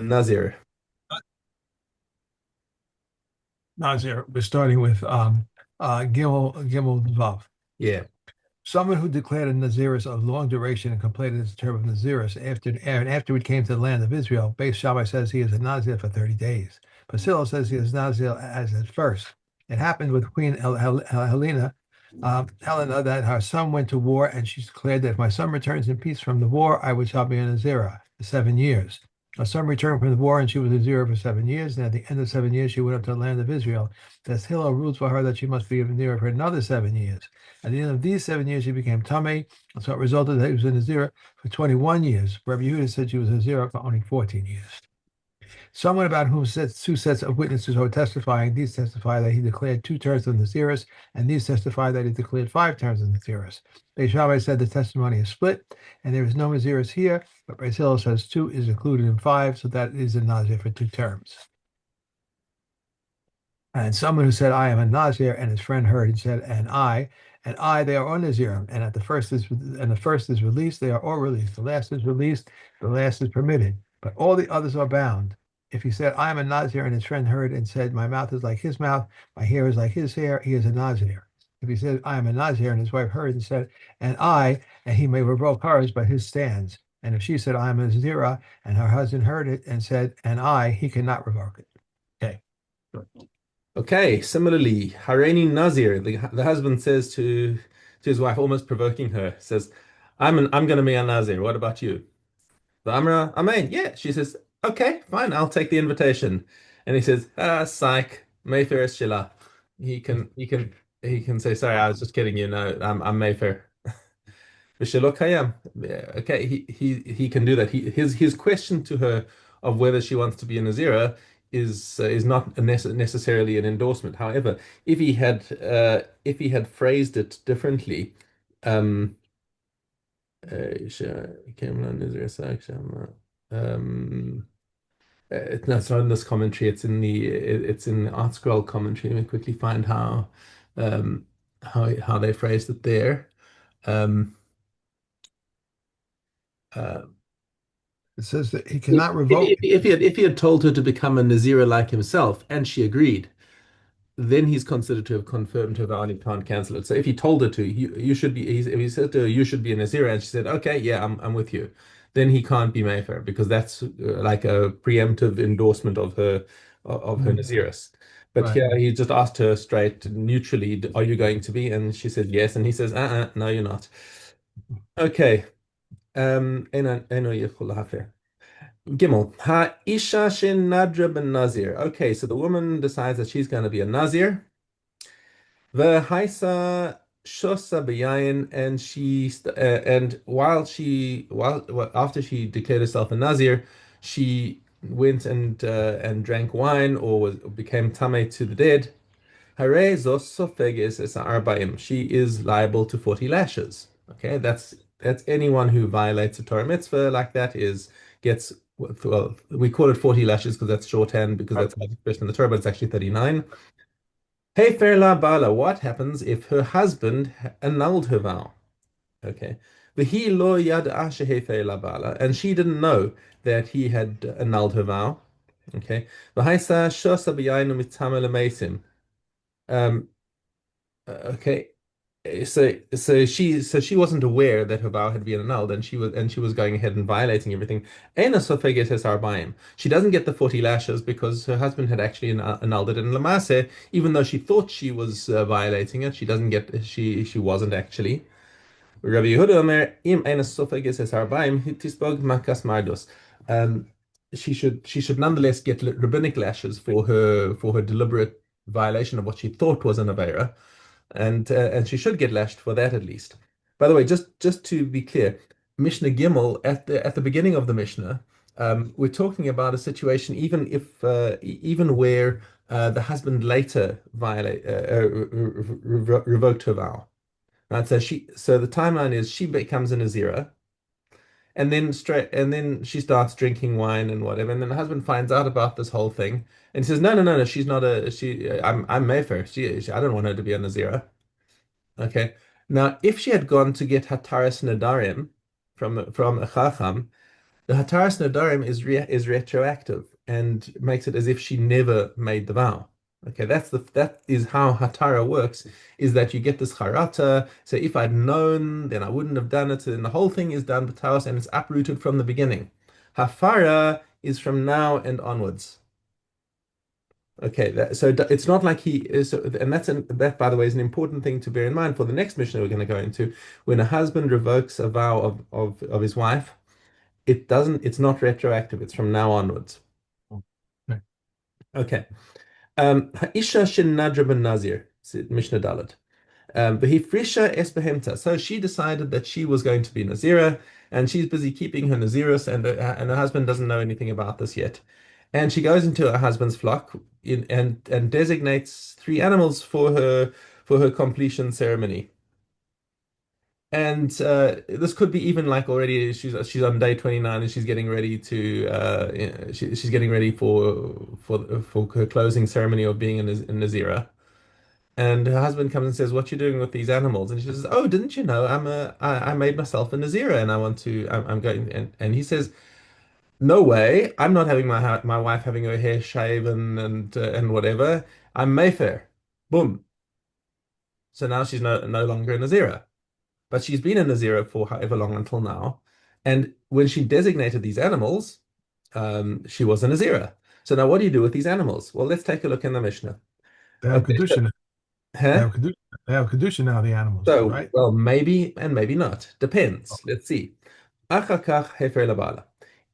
Nazir. Nazir, we're starting with Gimel Vav. Yeah. Someone who declared a Naziris of long duration and completed his term of Naziris after he came to the land of Israel. Beis Shammai says he is a Nazir for 30 days. Basil says he is Nazir as at first. It happened with Queen Helena, that her son went to war, and she declared that if my son returns in peace from the war, I shall be a Nazirah for 7 years. Her son returned from the war, and she was a Nazirah for 7 years. And at the end of 7 years, she went up to the land of Israel. Thus Hillel rules for her that she must be a Nazirah for another 7 years. At the end of these 7 years, she became Tameh, so it resulted that he was a Nazirah for 21 years. Rabbi Yehuda said she was a Nazirah for only 14 years. Someone about whom two sets of witnesses are testifying. These testify that he declared 2 terms of Naziris, and these testify that he declared 5 terms of Naziris. Beis Shammai said the testimony is split, and there is no Naziris here, but Beis Hillel says 2 is included in 5, so that is a Nazir for 2 terms. And someone who said, I am a Nazir, and his friend heard and said, and I, they are all Nazir. And the first is released, they are all released. The last is released, the last is permitted. But all the others are bound. If he said, I am a Nazir, and his friend heard and said, my mouth is like his mouth, my hair is like his hair, he is a Nazir. If he said, I am a Nazir, and his wife heard and said, and he may revoke hers, but his stands. And if she said, I am a Nazira, and her husband heard it and said, he cannot revoke it. Okay. Okay. Similarly, Hareini Nazir, the husband says to his wife, almost provoking her, says, I'm gonna be a Nazir. What about you? The Amra, Amen. Yeah. She says, okay, fine, I'll take the invitation. And he says, psych, Mayfair is Sheila. He can say, sorry, I was just kidding you. No, I'm Mayfair. V'shelo kayam. Yeah, okay, he can do that. His question to her of whether she wants to be a Nazira is not necessarily an endorsement. However, if he had phrased it differently, um, no, it's not in this commentary. It's in the Art Scroll commentary. Let me quickly find um, how they phrased it there. Um, uh, It says that he If, cannot if, revoke. if he had told her to become a Nazira like himself and she agreed, then he's considered to have confirmed her vow and he can't cancel it. So if he told her to, you should be, if he said to her, you should be a Nazira, and she said, okay, yeah, I'm with you, then he can't be Mayfair because that's like a preemptive endorsement of her Mm, Naziris. But right. here he just asked her straight, neutrally, are you going to be? And she said yes. And he says, no, you're not. Okay. أنا يدخل لها Gimel, Ha'isha shin nadra ben Nazir. Okay, so the woman decides that she's going to be a Nazir. V'haisa shosa b'yayin, and and after she declared herself a Nazir, she went and drank wine or became tameh to the dead. Hare zos sofeges es arba'im. She is liable to 40 lashes. Okay, that's anyone who violates a Torah mitzvah like that is gets well, we call it 40 lashes because that's shorthand because Right. that's how it's expressed in the Torah, but it's actually 39. Hey Fairla Bala, what happens if her husband annulled her vow? Okay. He lo yad shehe Fairla Bala, and she didn't know that he had annulled her vow. Okay. V'haisa shosa b'yainu mitzama l'meisim. Um, okay. So she wasn't aware that her vow had been annulled, and she was going ahead and violating everything. Ena sofeget es arbaim. She doesn't get the 40 lashes because her husband had actually annulled it. And Lamase, even though she thought she was violating it, she wasn't actually. Rabbi Yehuda Omer, im ena sofeget es arbaim tisbog makas mardos. Um, she should nonetheless get rabbinic lashes for her deliberate violation of what she thought was an avera, and she should get lashed for that at least. By the way, just to be clear, Mishnah Gimel at the beginning of the Mishnah, we're talking about a situation even where the husband later revoked her vow. Right, so the timeline is she becomes a Nazira, and then she starts drinking wine and whatever, and then the husband finds out about this whole thing and says, no, no, no, no, she's not a she. I'm Mayfair. I don't want her to be a Nazira. Okay. Now, if she had gone to get Hataras Nadarim from a Chacham, The Hataras Nedarim is retroactive and makes it as if she never made the vow. Okay, that is how Hatara works, is that you get this charata. So if I'd known, then I wouldn't have done it. And the whole thing is done b'taos and it's uprooted from the beginning. Hafara is from now and onwards. Okay, it's not like he is, and that, by the way, is an important thing to bear in mind for the next mission we're going to go into. When a husband revokes a vow of his wife, it's not retroactive. It's from now onwards. Right. Okay. Isha shin nadra ben Nazir, Mishna Dalet. V'hifrisha es behemta. So she decided that she was going to be Nazira, and she's busy keeping her Nazirus, and her husband doesn't know anything about this yet. And she goes into her husband's flock and designates three animals for her completion ceremony. And this could be even like already she's on day 29 and she's getting ready to she's getting ready for her closing ceremony of being a Nazira. And her husband comes and says, "What you doing with these animals?" And she says, "Oh, didn't you know I made myself a Nazira and I'm going." And he says, "No way! I'm not having my wife having her hair shaven and whatever. I'm Mayfair." Boom. So now she's no longer a Nazira. But she's been in Nazira for however long until now. And when she designated these animals, she was a Nazira. So now what do you do with these animals? Well, let's take a look in the Mishnah. They have Okay, so, Kedusha. They huh? have Kedusha. They have Kedusha now, the animals, So, right? well, maybe and maybe not. Depends. Let's see. אחר כך הפר לבעלה.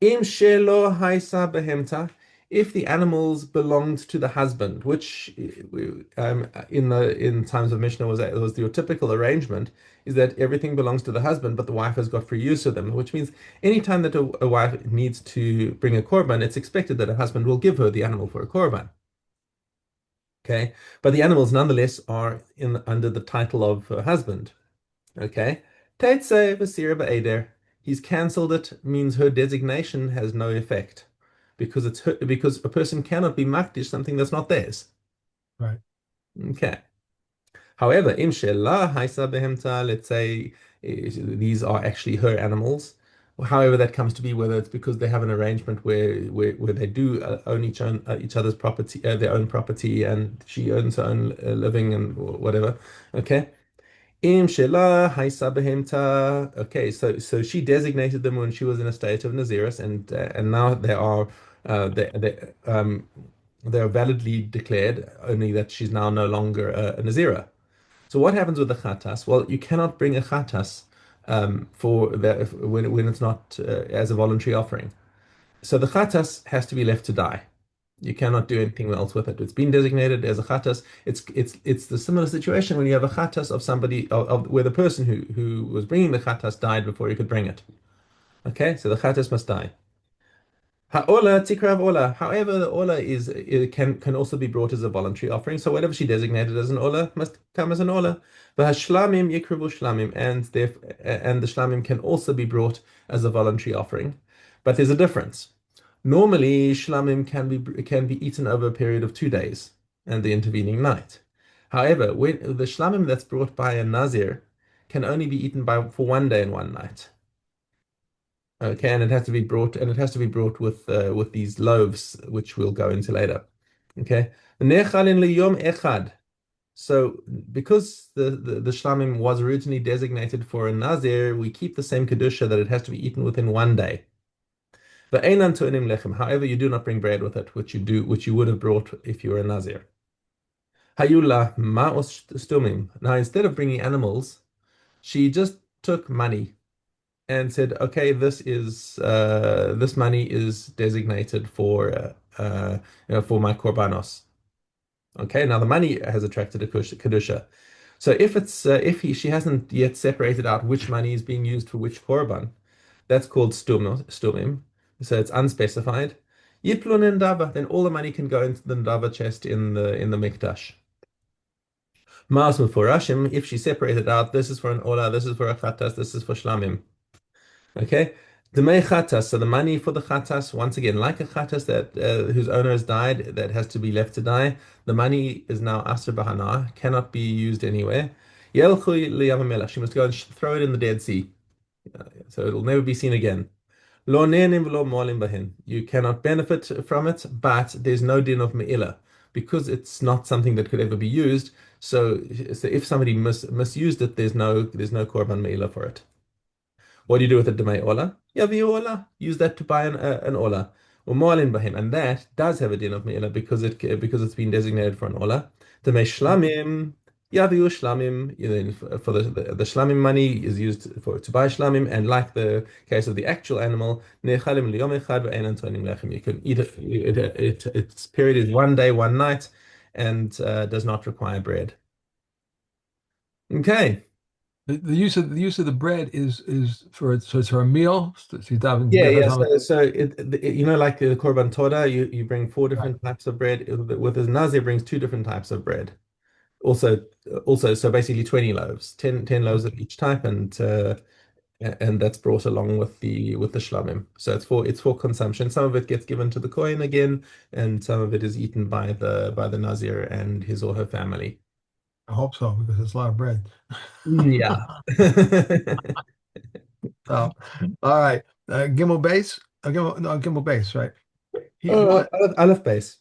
אם שלא הייתה בהמתה, if the animals belonged to the husband, which in times of Mishnah was the typical arrangement, is that everything belongs to the husband, but the wife has got free use of them, which means anytime that a wife needs to bring a korban, it's expected that a husband will give her the animal for a korban. Okay, but the animals nonetheless are in under the title of her husband. Okay. Teitse v'sira ba'eder. He's cancelled it means her designation has no effect because a person cannot be makdish something that's not theirs. Right. Okay. However, im she'la haisa behemta, let's say these are actually her animals. However, that comes to be whether it's because they have an arrangement where they do own each other's property, their own property, and she earns her own living and whatever. Okay. Im Shelah Haisa Behemta. Okay, so she designated them when she was in a state of Naziris, and now they are validly declared. Only that she's now no longer a Nazira. So what happens with the Khatas? Well, you cannot bring a Khatas for that when it's not as a voluntary offering. So the Khatas has to be left to die. You cannot do anything else with it. It's been designated as a khatas. It's the similar situation when you have a khatas of somebody where the person who was bringing the khatas died before you could bring it. Okay, so the khatas must die. Ha'ola tikrav ola. However, the ola it can also be brought as a voluntary offering. So whatever she designated as an ola must come as an ola. But shlamim yikrivu shlamim, and the shlamim can also be brought as a voluntary offering. But there's a difference. Normally, shlamim can be eaten over a period of 2 days and the intervening night. However, when the shlamim that's brought by a nazir can only be eaten for 1 day and 1 night. Okay, and it has to be brought with these loaves, which we'll go into later. Okay, nechalin liyom echad. So because the shlamim was originally designated for a nazir, we keep the same kedusha that it has to be eaten within 1 day. Ve'enan to'enim lechem. However, you do not bring bread with it, which you would have brought if you were a nazir. Hayula ma'os stumim. Now, instead of bringing animals, she just took money and said, "Okay, this money is designated for my korbanos." Okay, now the money has attracted a kedusha. So if she hasn't yet separated out which money is being used for which korban, that's called stumim. So it's unspecified. Yiplun and dava, then all the money can go into the dava chest in the mikdash. Ma'as mufurashim, if she separated out, this is for an ola, this is for a khatas, this is for shlamim. Okay. The may khatas, so the money for the khatas, once again, like a khatas that whose owner has died, that has to be left to die, the money is now asr bahana, cannot be used anywhere. Yelchu liyam she must go and throw it in the Dead Sea, so it'll never be seen again. Lo ne'enim v'lo mo'alim bahin. You cannot benefit from it, but there's no din of me'ilah because it's not something that could ever be used. So if somebody misused it, there's no korban me'ilah for it. What do you do with the Demei Ola? Yavi Ola. Use that to buy an Ola. Or Moalin Bahim. And that does have a din of Me'ila because it's been designated for an Ola. Demei Shlamim. Yavi Shlamim. For the Shlamim money is used to buy Shlamim. And like the case of the actual animal, Nechalim Liyom Echad Ve'enan Tonim Lechem. You can eat its period is 1 day, 1 night, and does not require bread. Okay. The use of the bread is for so it's for a meal. So you daven Yeah, Birchas yeah. Hamazon. Like the Korban Toda, you bring four Right. different types of bread. With his Nazir brings two different types of bread. Also, so basically 20 loaves, 10 loaves of Okay. each type, and that's brought along with the shlamim. So it's for consumption. Some of it gets given to the Kohen again, and some of it is eaten by the Nazir and his or her family. I hope so because it's a lot of bread. Yeah. So, all right. Gimel base. Gimel, no, Gimel base, right? He one Aleph base.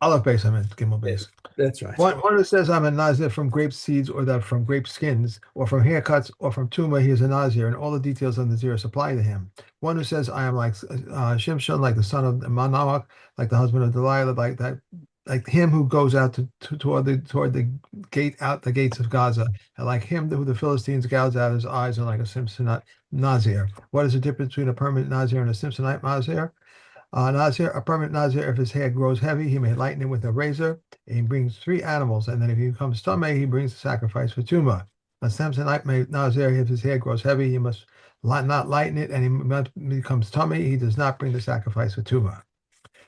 olive base. I meant Gimel Yeah, base. that's right. One who says I'm a Nazir from grape seeds or that from grape skins or from haircuts or from Tuma, he is a Nazir, and all the details of Nazir supply to him. One who says I am like Shimshon, like the son of Manoach, like the husband of Delilah, like that, like him who goes out toward the gate out the gates of Gaza, and like him who the Philistines gouge out his eyes, and like a Simpsonite Nazir. What is the difference between a permanent Nazir and a Simpsonite Nazir? Nazir, a permanent Nazir, if his hair grows heavy, he may lighten it with a razor. He brings three animals, and then if he becomes tummy, he brings the sacrifice for Tuma. A Samsonite Nazir, if his hair grows heavy, he must not lighten it, and becomes tummy, he does not bring the sacrifice for Tuma.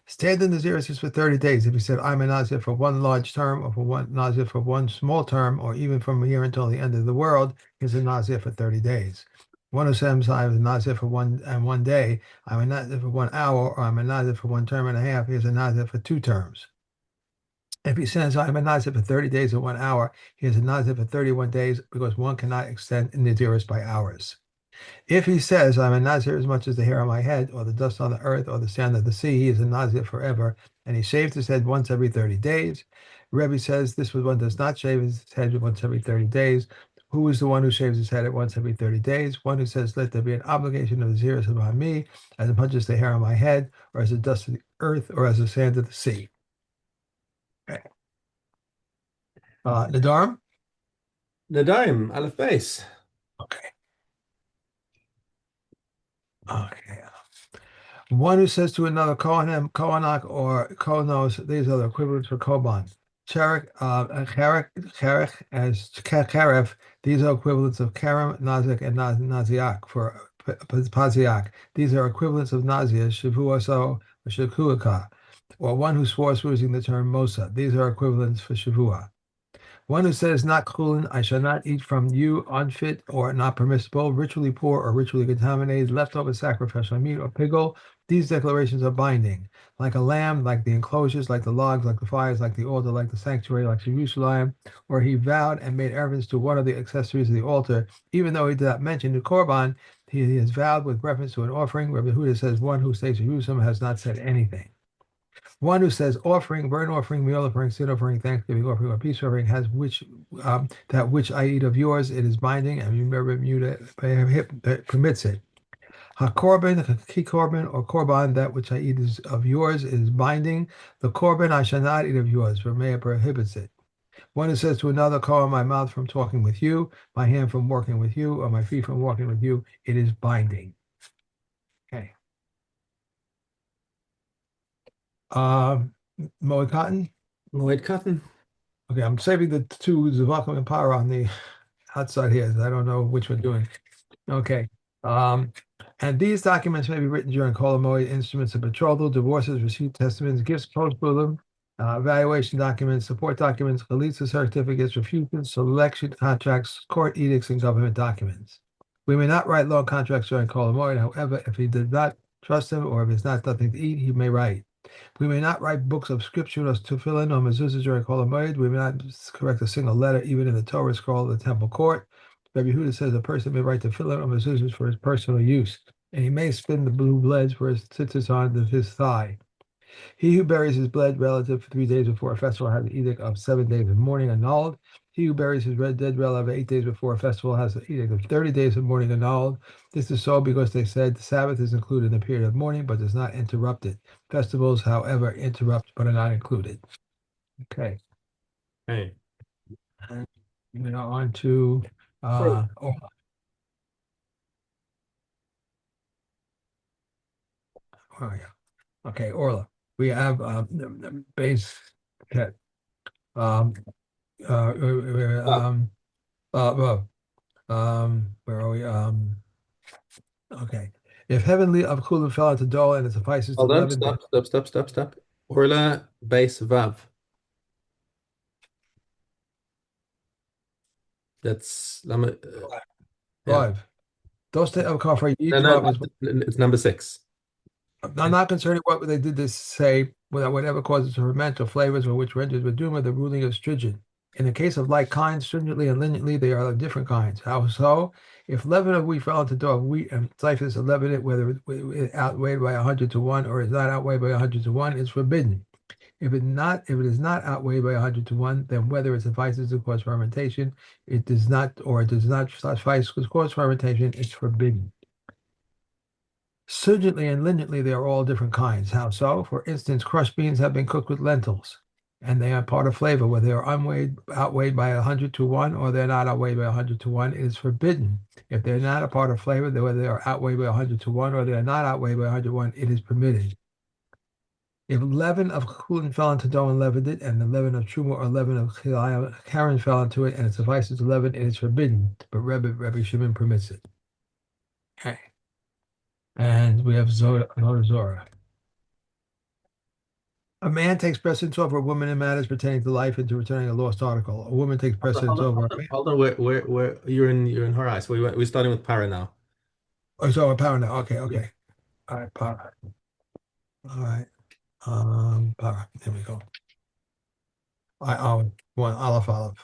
Standard Nazir is for 30 days. If he said, I'm a Nazir for one large term, or for one Nazir for one small term, or even from here until the end of the world, he's a Nazir for 30 days. One who says, I'm a Nazir for 1 day, I'm a Nazir for 1 hour, or I'm a Nazir for 1 term and a half, he's a Nazir for 2 terms. If he says, I'm a Nazir for 30 days or 1 hour, he is a Nazir for 31 days because one cannot extend Naziris by hours. If he says, I'm a Nazir as much as the hair on my head, or the dust on the earth, or the sand of the sea, he is a Nazir forever, and he shaves his head once every 30 days. Rebbe says this one does not shave his head once every 30 days. Who is the one who shaves his head at once every 30 days? One who says, let there be an obligation of Naziris upon me, as much as the hair on my head, or as the dust of the earth, or as the sand of the sea. Okay. Nadarim? Nadaim, Aleph base. Okay. Okay. One who says to another Kohanim, Kohanak, or Kohanos, these are the equivalents for Koban. Cherek, Cherech, as Keref, these are equivalents of Kerem, Nazik, and Naziak for Paziak. These are equivalents of Nazir, Shavuaso, or Shakuaka, or one who swore using the term Mosa. These are equivalents for Shavua. One who says, not chulin, I shall not eat from you, unfit or not permissible, ritually poor or ritually contaminated, leftover sacrificial meat or pickle. These declarations are binding. Like a lamb, like the enclosures, like the logs, like the fires, like the altar, like the sanctuary, like Jerusalem, or he vowed and made reference to one of the accessories of the altar, even though he did not mention the korban, he has vowed with reference to an offering. Rabbi Huda says one who stays Jerusalem has not said anything. One who says offering, burnt offering, meal offering, sin offering, thanksgiving offering, or peace offering has that which I eat of yours, it is binding, and remember permits it. HaKorban, ki korban, or korban, that which I eat is of yours, is binding. The korban I shall not eat of yours, for Meah prohibits it. One who says to another, call my mouth from talking with you, my hand from working with you, or my feet from walking with you, it is binding. Okay. Moed Cotton. Moed Katan. Okay, I'm saving the two Zavakim and Power on the outside here. I don't know which we're doing. Okay. Um, and these documents may be written during Kolamoid instruments of betrothal, divorces, receipt testaments, gifts, postmortem, evaluation documents, support documents, Chalitza certificates, refusals, selection contracts, court edicts, and government documents. We may not write long contracts during Kolamoid. However, if he did not trust him or if it's not nothing to eat, he may write. We may not write books of scripture or tefillin or mezuzahs during Kol HaMoed. We may not correct a single letter, even in the Torah scroll of the temple court. Rabbi Yehuda says a person may write tefillin or mezuzahs for his personal use. and he may spin the blue blades where it sits on his thigh. He who buries his dead relative for 3 days before a festival has an edict of 7 days of mourning annulled. He who buries his dead relative 8 days before a festival has an edict of 30 days of mourning annulled. This is so because they said the Sabbath is included in the period of mourning, but does not interrupt it. Festivals, however, interrupt but are not included. Okay. Okay. And now on to Orla. Oh, yeah. Okay, Orla. We have base cat. Um, uh, uh, Stop. um, uh, where are we? Okay. If heavenly of Kulim fell into Dol and it suffices to Hold on. leaven, Stop. Stop. Stop. Stop. Stop. Orla base Vav. That's yeah. five. Those take of Kafar No, no, Yitva was. it's number six. I'm not concerned with what they did this say, without whatever causes ferment or flavors or which renders Meduma the ruling of stringent. In the case of like kinds, stringently and leniently, they are of different kinds. How so? If leaven of wheat fell into dough of wheat and typhus of leaven it, whether it outweighed by 100 to 1 or is not outweighed by 100 to 1, is forbidden. If it is not outweighed by 100 to 1, then whether it suffices to cause fermentation, it does not, or it does not suffice to cause fermentation, it's forbidden. Surgently and leniently, they are all different kinds. How so? For instance, crushed beans have been cooked with lentils, and they are part of flavor. Whether they are outweighed by 100 to 1, or they're not outweighed by 100 to 1, it is forbidden. If they're not a part of flavor, whether they are outweighed by 100 to 1, or they are not outweighed by 100 to 1, it is permitted. If leaven of chulin fell into dough and leavened it, and the leaven of truma or leaven of karen fell into it, and it suffices to leaven, it is forbidden. But Rebbe Shimon permits it. Okay. And we have Zora. A man takes precedence over a woman in matters pertaining to life and to returning a lost article. A woman takes precedence over a man. Hold on. Where you're in Horizon. We're starting with para now. Oh, so a power now. Okay, Yeah. okay. All right, power. All right. Power. There we go. One Aleph.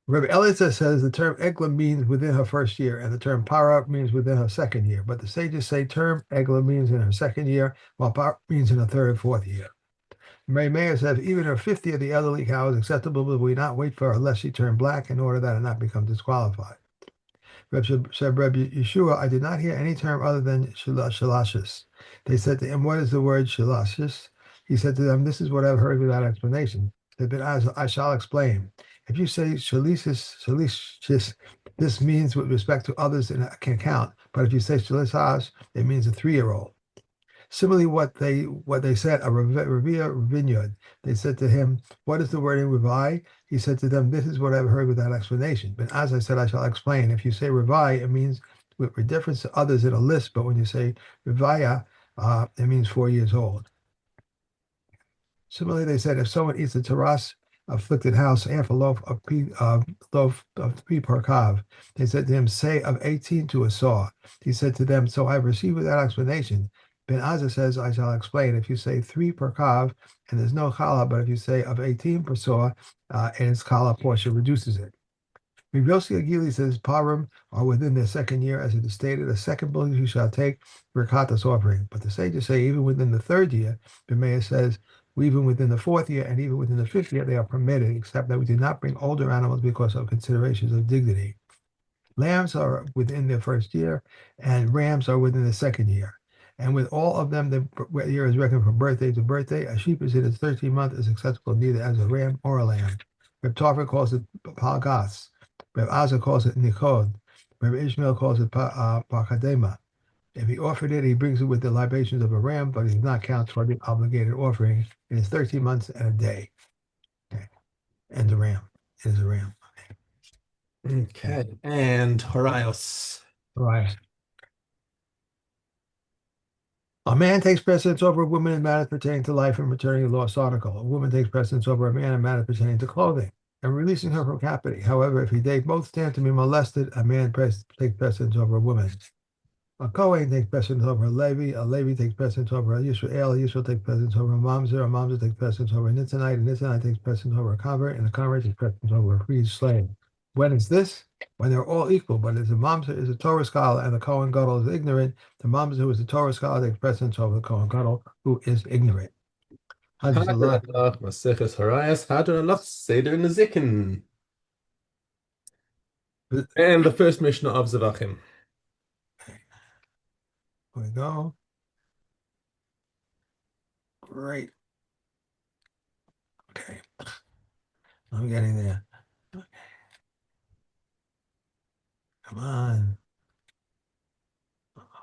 Rabbi Eliezer says the term Egla means within her first year, and the term Para means within her second year. But the sages say term Egla means in her second year, while Para means in her third and fourth year. Mary Mayer says even her 50 of the elderly cow is acceptable, but we not wait for her lest she turn black in order that it not become disqualified. Said Rabbi Yeshua, I did not hear any term other than shalashis. They said to him, what is the word shalashis? He said to them, this is what I've heard without explanation. They've been asked, I shall explain. If you say shalishis, this means with respect to others and can count. But if you say shalishas, it means a 3-year-old. Similarly, what they said, a Ravia vineyard, they said to him, what is the word in Revi? He said to them, this is what I've heard without explanation. But as I said, I shall explain. If you say Revi, it means with reference to others in a list. But when you say Revaya, it means 4 years old. Similarly, they said if someone eats a taras afflicted house, half a loaf of pea per kav, they said to him, say of 18 to a saw. He said to them, so I've received without explanation. Ben Azza says, I shall explain. If you say 3 per kav, and there's no challah, but if you say of 18 per saw, and its challah portion reduces it. Rabbi Yossi Agili says parim are within their second year, as it is stated, a second bullock you shall take for Katas offering. But the sages say even within the third year, Bemea says, even within the fourth year and even within the fifth year, they are permitted, except that we do not bring older animals because of considerations of dignity. Lambs are within their first year, and rams are within the second year. And with all of them, the year is reckoned from birthday to birthday. A sheep is in its 13th month is acceptable neither as a ram or a lamb. Reb Tarfon calls it palgas. Reb Azza calls it nichod. Reb Ishmael calls it pakadema. If he offered it, he brings it with the libations of a ram, but he does not count toward the obligated offering. It is 13 months and a day. Okay. And the ram. It is a ram. Okay. And Horaios. All right. A man takes precedence over a woman in matters pertaining to life and returning a lost article. A woman takes precedence over a man in matters pertaining to clothing and releasing her from captivity. However, if they both stand to be molested, a man takes precedence over a woman. A Kohen takes precedence over a Levi takes precedence over a Yisrael takes precedence over a Mamzer takes precedence over a Nitzanite takes precedence over a convert, and a convert takes precedence over a freed slave. When is this? When they're all equal, but if the mamzer is a Torah scholar and the Kohen Gadol is ignorant, the mamzer who is a Torah scholar takes precedence over the Kohen Gadol who is ignorant. Hadran Hazallah. Allah, Maseches Harayas, Hadran Allah, Seder Nezikin. Here And the first Mishnah of Zevachim. we go. Great. Okay. I'm getting there. Come on.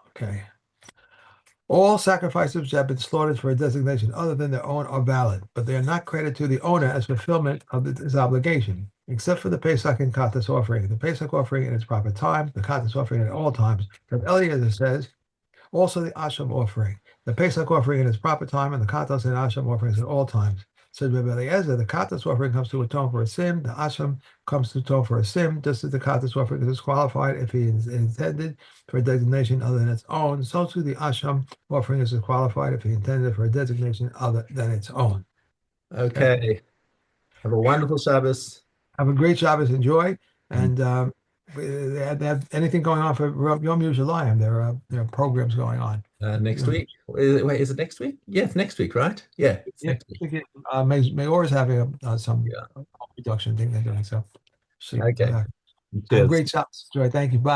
Okay. All sacrifices which have been slaughtered for a designation other than their own are valid, but they are not credited to the owner as fulfillment of his obligation, except for the Pesach and Katas offering. The Pesach offering in its proper time, the Katas offering at all times. Because Eliezer says, also the Asham offering. The Pesach offering in its proper time, and the Katas and Asham offerings at all times. Says Rabbi Eliezer, the Katas offering comes to atone for a sin, the Asham comes to atone for a sin, just as the Katas offering is disqualified if he is intended for a designation other than its own, so too the Asham offering is disqualified if he intended for a designation other than its own. Okay. Okay. Have a wonderful Shabbos. Have a great Shabbos. Enjoy. Mm. And they have anything going on for Yom Yerushalayim? There are programs going on. Next week. Wait, is it next week? Yeah, it's next week, right? Yeah, it's Yeah, next week. I think Mayor is having some Yeah. reduction thing they're doing. So, see, Okay. have a Cheers. great Shabbos. Enjoy. Thank you. Bye.